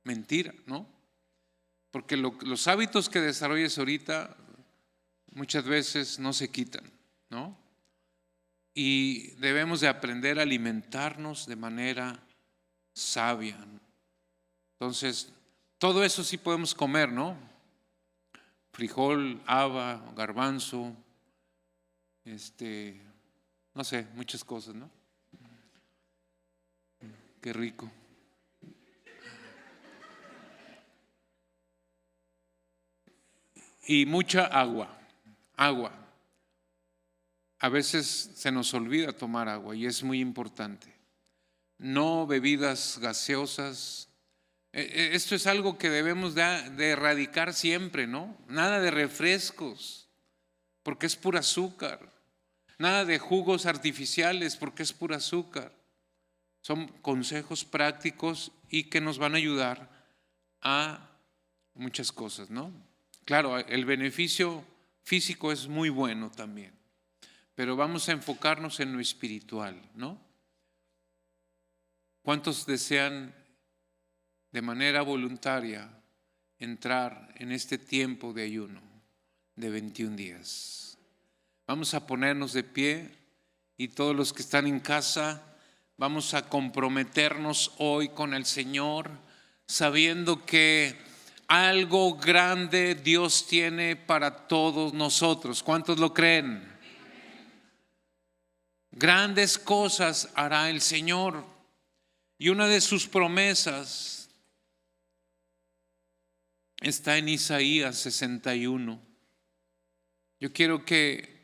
mentira, ¿no? Porque los hábitos que desarrolles ahorita muchas veces no se quitan, ¿no? Y debemos de aprender a alimentarnos de manera sabia. Entonces, todo eso sí podemos comer, ¿no? Frijol, haba, garbanzo, no sé, muchas cosas, ¿no? Qué rico. Y mucha agua, agua. A veces se nos olvida tomar agua y es muy importante. No bebidas gaseosas. Esto es algo que debemos de erradicar siempre, ¿no? Nada de refrescos, porque es pura azúcar. Nada de jugos artificiales, porque es pura azúcar. Son consejos prácticos y que nos van a ayudar a muchas cosas, ¿no? Claro, el beneficio físico es muy bueno también, pero vamos a enfocarnos en lo espiritual, ¿no? ¿Cuántos desean de manera voluntaria entrar en este tiempo de ayuno de 21 días? Vamos a ponernos de pie y todos los que están en casa vamos a comprometernos hoy con el Señor, sabiendo que algo grande Dios tiene para todos nosotros. ¿Cuántos lo creen? Grandes cosas hará el Señor. Y una de sus promesas está en Isaías 61. Yo quiero que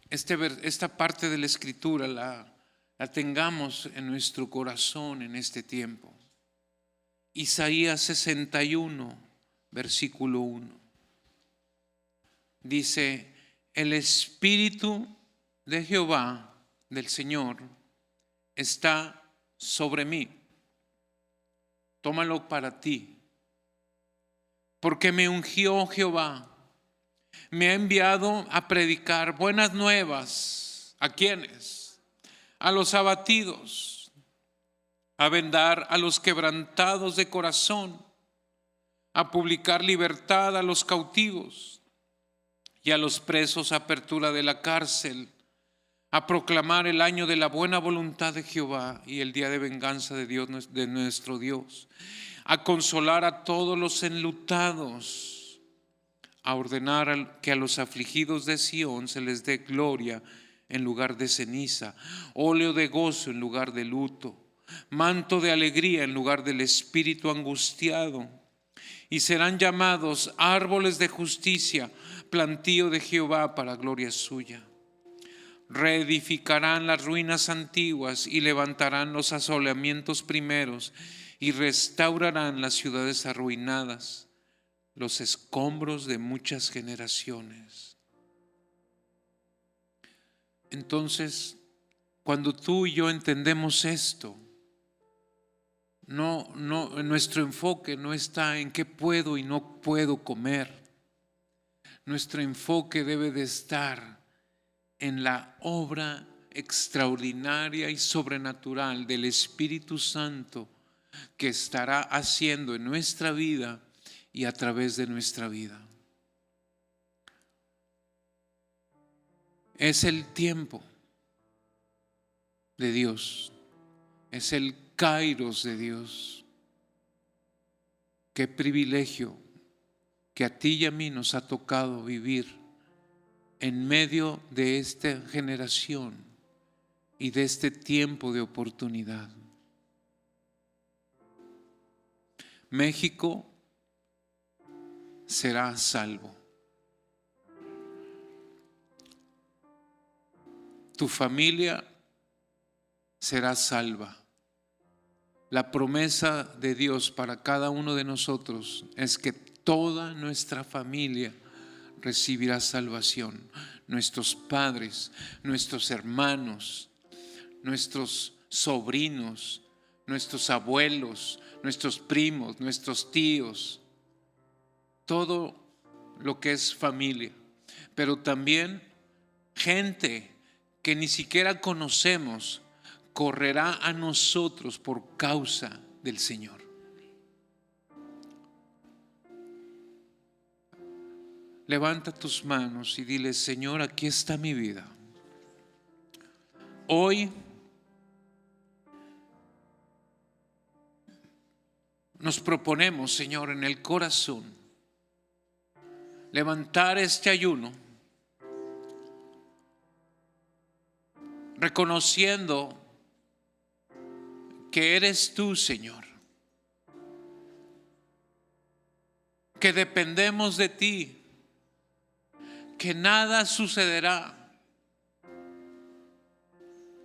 esta parte de la Escritura la tengamos en nuestro corazón en este tiempo. Isaías 61, versículo 1. Dice, el Espíritu de Jehová, del Señor, está sobre mí. Tómalo para ti. Porque me ungió Jehová. Me ha enviado a predicar buenas nuevas. ¿A quiénes? A los abatidos, a vendar a los quebrantados de corazón, a publicar libertad a los cautivos y a los presos apertura de la cárcel, a proclamar el año de la buena voluntad de Jehová y el día de venganza de Dios, de nuestro Dios, a consolar a todos los enlutados, a ordenar que a los afligidos de Sión se les dé gloria en lugar de ceniza, óleo de gozo en lugar de luto, manto de alegría en lugar del espíritu angustiado, y serán llamados árboles de justicia, plantío de Jehová para gloria suya. Reedificarán las ruinas antiguas y levantarán los asolamientos primeros y restaurarán las ciudades arruinadas, los escombros de muchas generaciones. Entonces, cuando tú y yo entendemos esto, nuestro enfoque no está en qué puedo y no puedo comer. Nuestro enfoque debe de estar en la obra extraordinaria y sobrenatural del Espíritu Santo que estará haciendo en nuestra vida y a través de nuestra vida. Es el tiempo de Dios, es el kairos de Dios. Qué privilegio que a ti y a mí nos ha tocado vivir en medio de esta generación y de este tiempo de oportunidad. México será salvo. Tu familia será salva. La promesa de Dios para cada uno de nosotros es que toda nuestra familia recibirá salvación. Nuestros padres, nuestros hermanos, nuestros sobrinos, nuestros abuelos, nuestros primos, nuestros tíos, todo lo que es familia, pero también gente que ni siquiera conocemos correrá a nosotros por causa del Señor. Levanta tus manos y dile: Señor, aquí está mi vida. Hoy nos proponemos, Señor, en el corazón, levantar este ayuno, reconociendo que eres tú, Señor, que dependemos de ti, que nada sucederá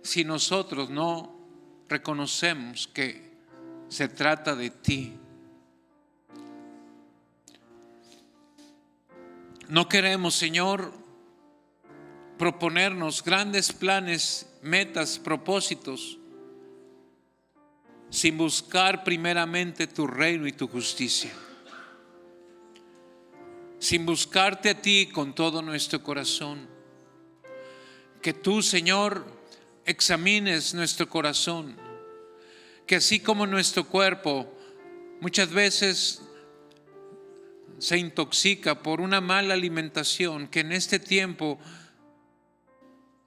si nosotros no reconocemos que se trata de ti. No queremos, Señor, proponernos grandes planes, metas, propósitos, sin buscar primeramente tu reino y tu justicia, sin buscarte a ti con todo nuestro corazón. Que tú, Señor, examines nuestro corazón, que así como nuestro cuerpo muchas veces se intoxica por una mala alimentación, que en este tiempo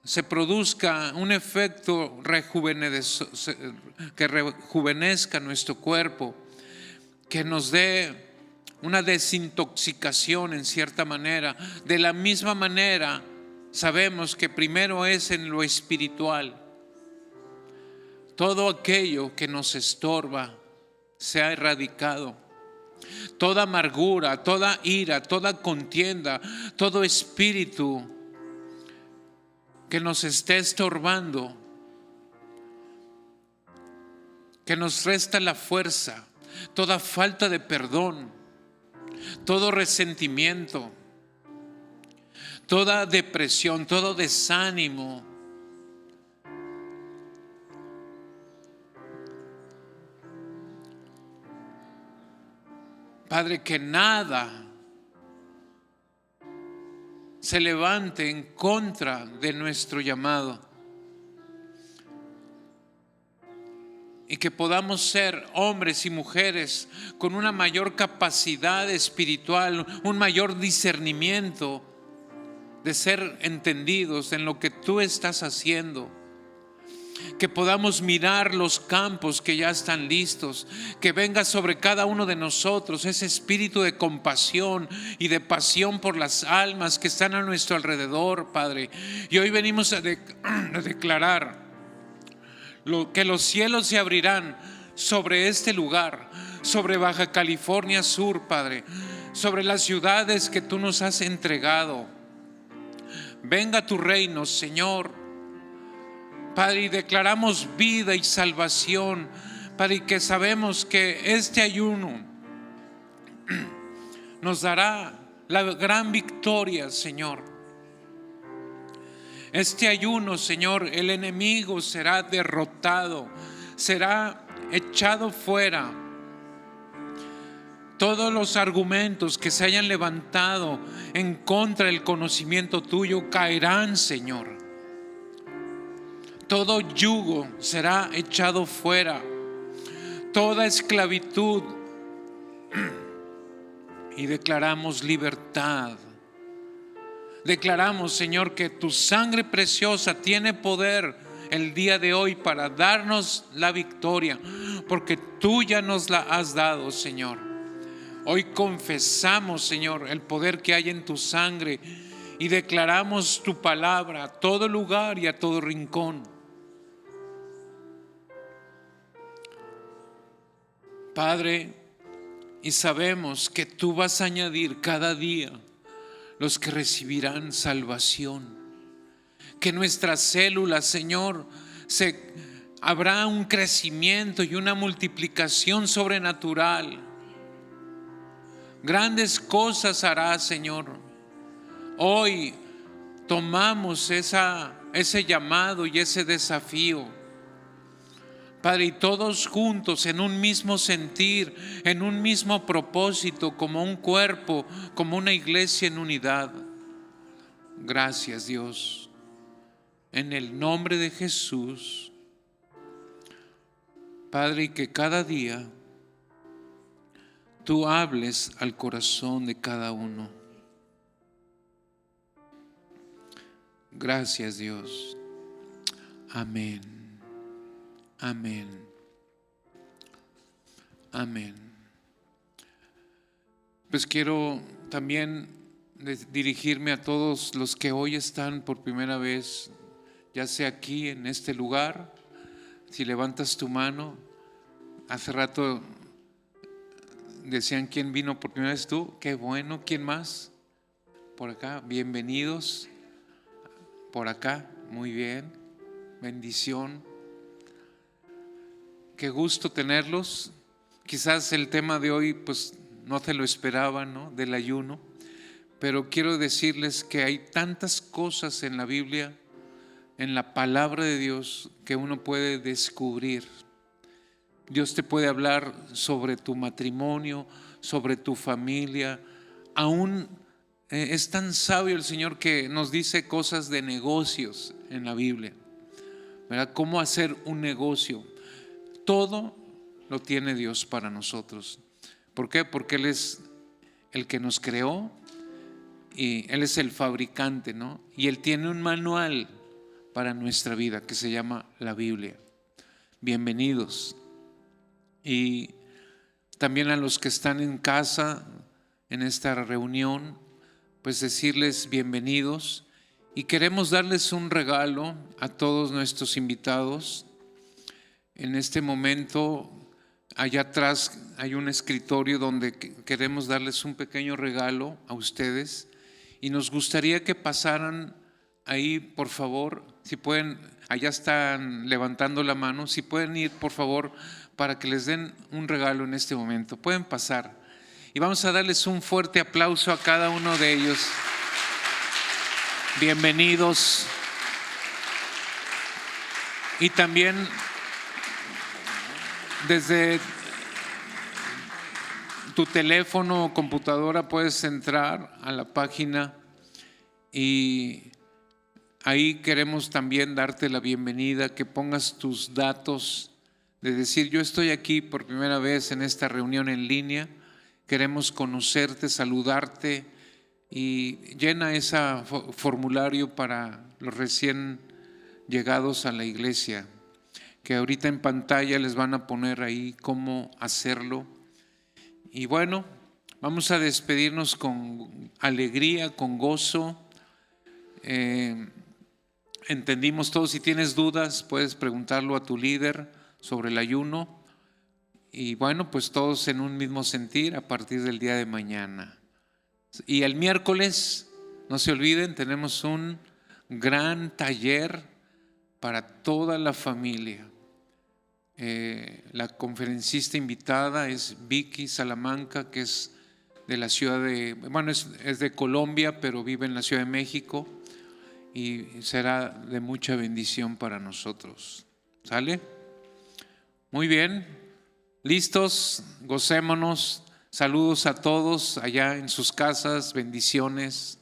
se produzca un efecto que rejuvenezca nuestro cuerpo, que nos dé una desintoxicación en cierta manera. De la misma manera, sabemos que primero es en lo espiritual. Todo aquello que nos estorba sea erradicado. Toda amargura, toda ira, toda contienda, todo espíritu que nos esté estorbando, que nos resta la fuerza, toda falta de perdón, todo resentimiento, toda depresión, todo desánimo, Padre, que nada se levante en contra de nuestro llamado y que podamos ser hombres y mujeres con una mayor capacidad espiritual, un mayor discernimiento de ser entendidos en lo que tú estás haciendo. Que podamos mirar los campos que ya están listos, que venga sobre cada uno de nosotros ese espíritu de compasión y de pasión por las almas que están a nuestro alrededor, Padre. Y hoy venimos a declarar que los cielos se abrirán sobre este lugar, sobre Baja California Sur, Padre, sobre las ciudades que tú nos has entregado. Venga tu reino, Señor, Padre, y declaramos vida y salvación, Padre, y que sabemos que este ayuno nos dará la gran victoria, Señor. Este ayuno, Señor, el enemigo será derrotado, será echado fuera. Todos los argumentos que se hayan levantado en contra del conocimiento tuyo caerán, Señor. Todo yugo será echado fuera, toda esclavitud, y declaramos libertad. Declaramos, Señor, que tu sangre preciosa tiene poder el día de hoy para darnos la victoria, porque tú ya nos la has dado, Señor. Hoy confesamos, Señor, el poder que hay en tu sangre y declaramos tu palabra a todo lugar y a todo rincón. Padre, Y sabemos que tú vas a añadir cada día los que recibirán salvación. Que nuestras células, Señor, habrá un crecimiento y una multiplicación sobrenatural. Grandes cosas harás, Señor. Hoy tomamos ese llamado y ese desafío, Padre, y todos juntos en un mismo sentir, en un mismo propósito, como un cuerpo, como una iglesia en unidad. Gracias, Dios. En el nombre de Jesús, Padre, y que cada día tú hables al corazón de cada uno. Gracias, Dios. Amén. Amén. Amén. Pues quiero también dirigirme a todos los que hoy están por primera vez, ya sea aquí en este lugar. Si levantas tu mano, hace rato decían quién vino por primera vez, tú, qué bueno, ¿quién más? Por acá, bienvenidos. Por acá, muy bien, bendición. Qué gusto tenerlos. Quizás el tema de hoy pues no te lo esperaban, ¿no? Del ayuno, pero quiero decirles que hay tantas cosas en la Biblia, en la palabra de Dios, que uno puede descubrir. Dios te puede hablar sobre tu matrimonio, sobre tu familia. Aún es tan sabio el Señor que nos dice cosas de negocios en la Biblia, ¿verdad? Cómo hacer un negocio. Todo lo tiene Dios para nosotros. ¿Por qué? Porque Él es el que nos creó y Él es el fabricante, ¿no? Y Él tiene un manual para nuestra vida que se llama la Biblia. Bienvenidos. Y también a los que están en casa en esta reunión, pues decirles bienvenidos. Y queremos darles un regalo a todos nuestros invitados. En este momento, allá atrás hay un escritorio donde queremos darles un pequeño regalo a ustedes y nos gustaría que pasaran ahí, por favor, si pueden, allá están levantando la mano, si pueden ir, por favor, para que les den un regalo en este momento. Pueden pasar y vamos a darles un fuerte aplauso a cada uno de ellos. Bienvenidos. Y también desde tu teléfono o computadora puedes entrar a la página y ahí queremos también darte la bienvenida, que pongas tus datos de decir yo estoy aquí por primera vez en esta reunión en línea, queremos conocerte, saludarte y llena ese formulario para los recién llegados a la iglesia, que ahorita en pantalla les van a poner ahí cómo hacerlo. Y bueno, vamos a despedirnos con alegría, con gozo. Entendimos todo. Si tienes dudas, puedes preguntarlo a tu líder sobre el ayuno. Y bueno, pues todos en un mismo sentir a partir del día de mañana. Y el miércoles, no se olviden, tenemos un gran taller para toda la familia. La conferencista invitada es Vicky Salamanca, que es de la ciudad de, bueno, es de Colombia, pero vive en la Ciudad de México y será de mucha bendición para nosotros. ¿Sale? Muy bien, listos, gocémonos. Saludos a todos allá en sus casas, bendiciones.